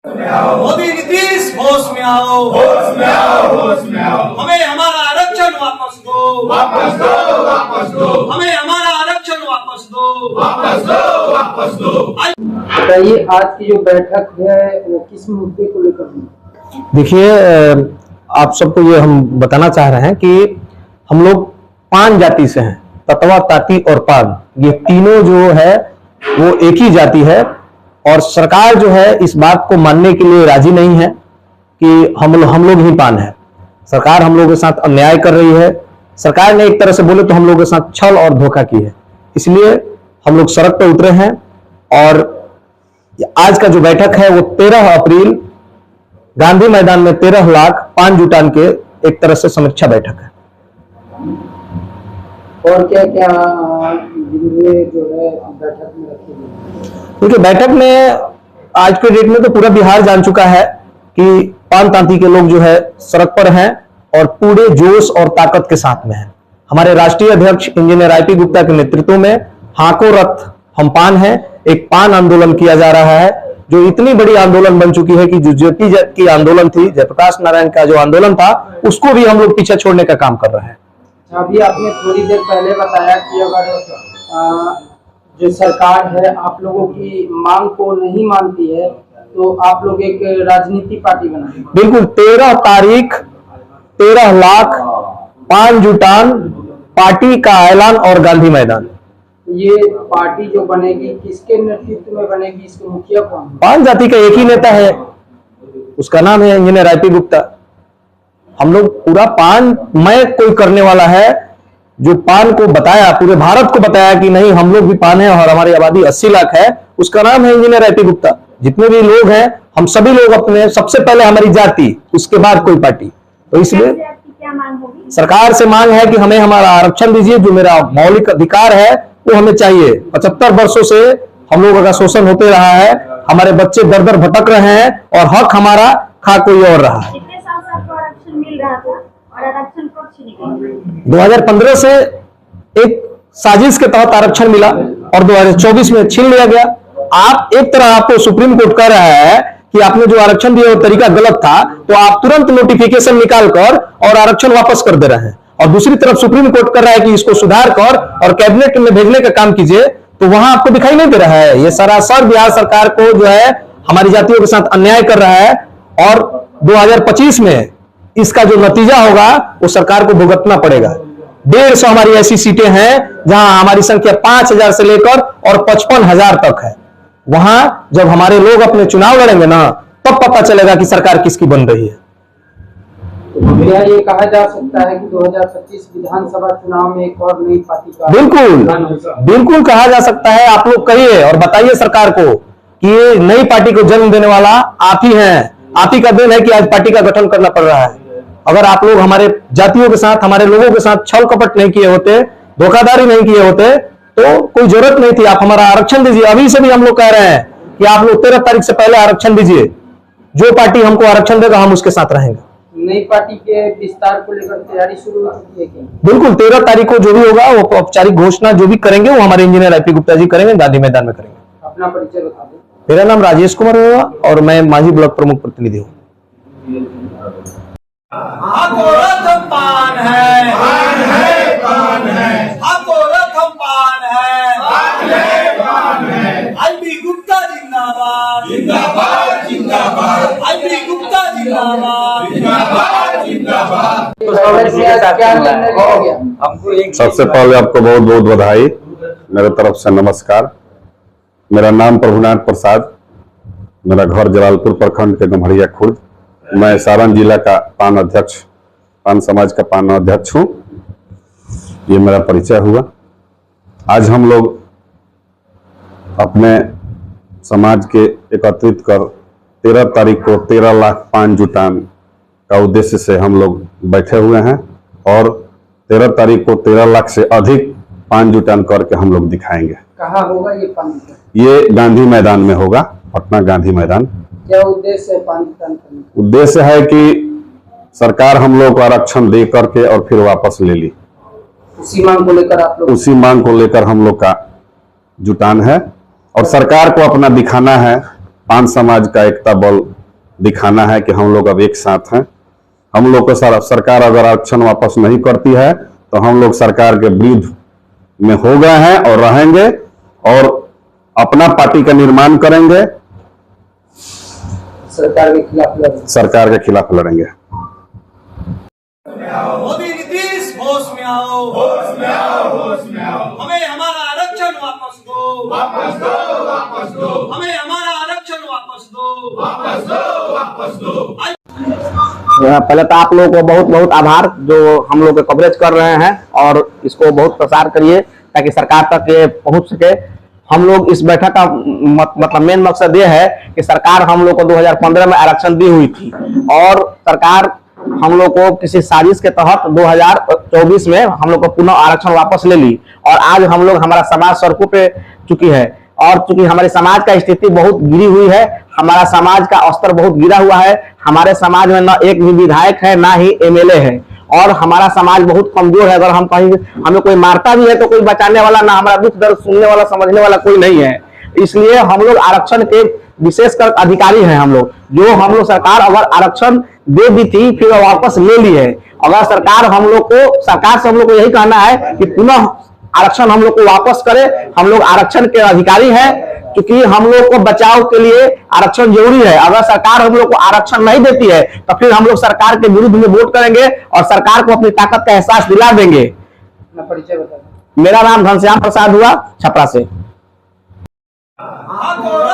मोदी नीतीश होश में आओ, होश में आओ, होश में आओ। हमें हमारा आरक्षण वापस दो, वापस दो, वापस दो। हमें हमारा आरक्षण वापस दो, वापस दो, वापस दो। बताइए, आज की जो बैठक है वो किस मुद्दे को लेकर हुई? देखिए, आप सबको ये हम बताना चाह रहे हैं कि हम लोग 5 जाति से हैं, ततवा, ताती और पाग। ये तीनों जो है वो एक ही जाति है और सरकार जो है इस बात को मानने के लिए राजी नहीं है कि हम लोग ही पान है। सरकार हम लोगों के साथ अन्याय कर रही है। सरकार ने एक तरह से बोले तो हम लोगों के साथ छल और धोखा की है। इसलिए हम लोग सड़क पर उतरे हैं और आज का जो बैठक है वो 13 अप्रैल गांधी मैदान में 13 लाख पान जुटान के एक तरह से समीक्षा बैठक है। और क्या क्या जो है बैठक में रखी गई? क्योंकि बैठक में आज के डेट में तो पूरा बिहार जान चुका है कि पान तांती के लोग जो है सड़क पर हैं और पूरे जोश और ताकत के साथ में हैं। हमारे राष्ट्रीय अध्यक्ष इंजीनियर आईपी गुप्ता के नेतृत्व में हाको रथ हम पान है, एक पान आंदोलन किया जा रहा है जो इतनी बड़ी आंदोलन बन चुकी है कि जो ज्योति की आंदोलन थी, जयप्रकाश नारायण का जो आंदोलन था, उसको भी हम लोग पीछे छोड़ने का काम कर रहे हैं। अभी आपने थोड़ी देर पहले बताया कि अगर जो सरकार है आप लोगों की मांग को नहीं मानती है तो आप लोग एक राजनीति पार्टी बनाएंगे। बिल्कुल, 13 तारीख 13 लाख पान जुटान पार्टी का ऐलान और गांधी मैदान। ये पार्टी जो बनेगी किसके नेतृत्व में बनेगी, इसके मुखिया कौन? पान जाति का एक ही नेता है, उसका नाम है इंजीनियर आईपी गुप्ता। हम लोग पूरा पान मय कोई करने वाला है जो पान को बताया, पूरे भारत को बताया कि नहीं हम लोग भी पान है और हमारी आबादी 80 लाख है, उसका नाम है इंजीनियर आईपी गुप्ता। जितने भी लोग हैं हम सभी लोग अपने, सबसे पहले हमारी जाति, उसके बाद कोई पार्टी। तो इसलिए सरकार से मांग है कि हमें हमारा आरक्षण दीजिए, जो मेरा मौलिक अधिकार है वो हमें चाहिए। 75 वर्षों से हम लोगों का शोषण होते रहा है, हमारे बच्चे दर दर भटक रहे हैं और हक हमारा खा कोई और रहा है। 2015 से एक साजिश के तहत आरक्षण मिला और 2024 में छीन लिया गया। आप एक तरह आपको सुप्रीम कोर्ट कह रहा है कि आपने जो आरक्षण दिया वो तरीका गलत था, तो आप तुरंत नोटिफिकेशन निकालकर और आरक्षण वापस कर दे रहे हैं। और दूसरी तरफ सुप्रीम कोर्ट कर रहा है कि इसको सुधार कर और कैबिनेट में भेजने का काम कीजिए, तो वहां आपको दिखाई नहीं दे रहा है। ये सरासर बिहार सरकार को जो है हमारी जातियों के साथ अन्याय कर रहा है और 2025 में इसका जो नतीजा होगा वो सरकार को भुगतना पड़ेगा। 150 हमारी ऐसी सीटें हैं जहां हमारी संख्या 5000 से लेकर और 55,000 तक है। वहां जब हमारे लोग अपने चुनाव लड़ेंगे ना, तब पता चलेगा कि सरकार किसकी बन रही है। क्या ये कहा जा सकता है कि 2025 विधानसभा चुनाव में एक और नई पार्टी का? बिल्कुल कहा जा सकता है। आप लोग कहिए और बताइए सरकार को कि ये नई पार्टी को जन्म देने वाला आप ही हैं। आप ही का देन है कि आज पार्टी का गठन करना पड़ रहा है। अगर आप लोग हमारे जातियों के साथ, हमारे लोगों के साथ छल कपट नहीं किए होते, धोखाधड़ी नहीं किए होते, तो कोई जरूरत नहीं थी। आप हमारा आरक्षण दीजिए। अभी से भी हम लोग कह रहे हैं कि आप लोग 13 तारीख से पहले आरक्षण दीजिए। जो पार्टी हमको आरक्षण देगा हम उसके साथ रहेंगे। नई पार्टी के विस्तार को लेकर तैयारी शुरू हो चुकी है क्या? बिल्कुल, 13 तारीख को जो भी होगा वो औपचारिक घोषणा जो भी करेंगे वो हमारे इंजीनियर आईपी गुप्ता जी करेंगे, गांधी मैदान में करेंगे। अपना परिचय बता दो। मेरा नाम राजेश कुमार होगा और मैं मांझी ब्लॉक प्रमुख प्रतिनिधि हूँ। हाको रथ पान है, पान है, पान है। हाको रथ पान है, पान है, पान है। आईपी गुप्ता जिंदाबाद, जिंदाबाद, जिंदाबाद। आईपी गुप्ता जिंदाबाद, जिंदाबाद, जिंदाबाद। क्या निर्णय लिया गया? सबसे पहले आपको बहुत बहुत बधाई, मेरे तरफ से नमस्कार। मेरा नाम प्रभुनाथ प्रसाद, मेरा घर जलालपुर प्रखंड के गम्हरिया खुर्द। मैं सारण जिला का पान अध्यक्ष, पान समाज का पान अध्यक्ष हूँ। ये मेरा परिचय हुआ। आज हम लोग अपने समाज के एकत्रित कर 13 तारीख को 13 लाख पान जुटान का उद्देश्य से हम लोग बैठे हुए हैं और 13 तारीख को 13 लाख से अधिक पान जुटान करके हम लोग दिखाएंगे। कहाँ होगा ये पान? ये गांधी मैदान में होगा, पटना गांधी मैदान। क्या उद्देश्य है पान जुटान करने? उद्देश्य है कि सरकार हम लोग को आरक्षण दे करके और फिर वापस ले ली। उसी मांग को लेकर आप लोग? उसी मांग को लेकर हम लोग का जुटान है और सरकार को अपना दिखाना है पान समाज का एकता बल दिखाना है कि हम लोग अब एक साथ हैं। हम लोग को सरकार अगर आरक्षण वापस नहीं करती है तो हम लोग सरकार के विरुद्ध में हो गए हैं और रहेंगे और अपना पार्टी का निर्माण करेंगे, सरकार के खिलाफ लड़ेंगे। मोदी नीतीश होश में आओ, होश में आओ, होश में आओ। हमें हमारा आरक्षण वापस दो, वापस दो, वापस दो, हमें हमारा आरक्षण वापस दो, वापस दो, वापस दो। पहले तो आप लोगों को बहुत बहुत आभार जो हम लोग कवरेज कर रहे हैं और इसको बहुत प्रसार करिए ताकि सरकार तक ये पहुंच सके। हम लोग इस बैठक का मतलब मेन मकसद ये है कि सरकार हम लोग को 2015 में आरक्षण दी हुई थी और सरकार हम लोग को किसी साजिश के तहत 2024 में हम लोग को पुनः आरक्षण वापस ले ली और आज हम लोग हमारा समाज सड़कों पे चुकी है और चूंकि हमारे समाज का स्थिति बहुत गिरी हुई है, हमारा समाज का स्तर बहुत गिरा हुआ है, हमारे समाज में न एक भी विधायक है ना ही एमएलए है और हमारा समाज बहुत कमजोर है। अगर हम कहीं हमें कोई मारता भी है तो कोई बचाने वाला ना, हमारा दुख दर्द सुनने वाला समझने वाला कोई नहीं है। इसलिए हम लोग आरक्षण के विशेषकर अधिकारी हैं। हम लोग सरकार अगर आरक्षण दे दी थी फिर वापस ले ली है। अगर सरकार से हम लोग को यही कहना है कि पुनः आरक्षण हम लोग को वापस करे। हम लोग आरक्षण के अधिकारी हैं क्योंकि हम लोग को बचाव के लिए आरक्षण जरूरी है। अगर सरकार हम लोग को आरक्षण नहीं देती है तो फिर हम लोग सरकार के विरुद्ध में वोट करेंगे और सरकार को अपनी ताकत का एहसास दिला देंगे। परिचय बताइए। मेरा नाम घनश्याम प्रसाद हुआ, छपरा से। हाथों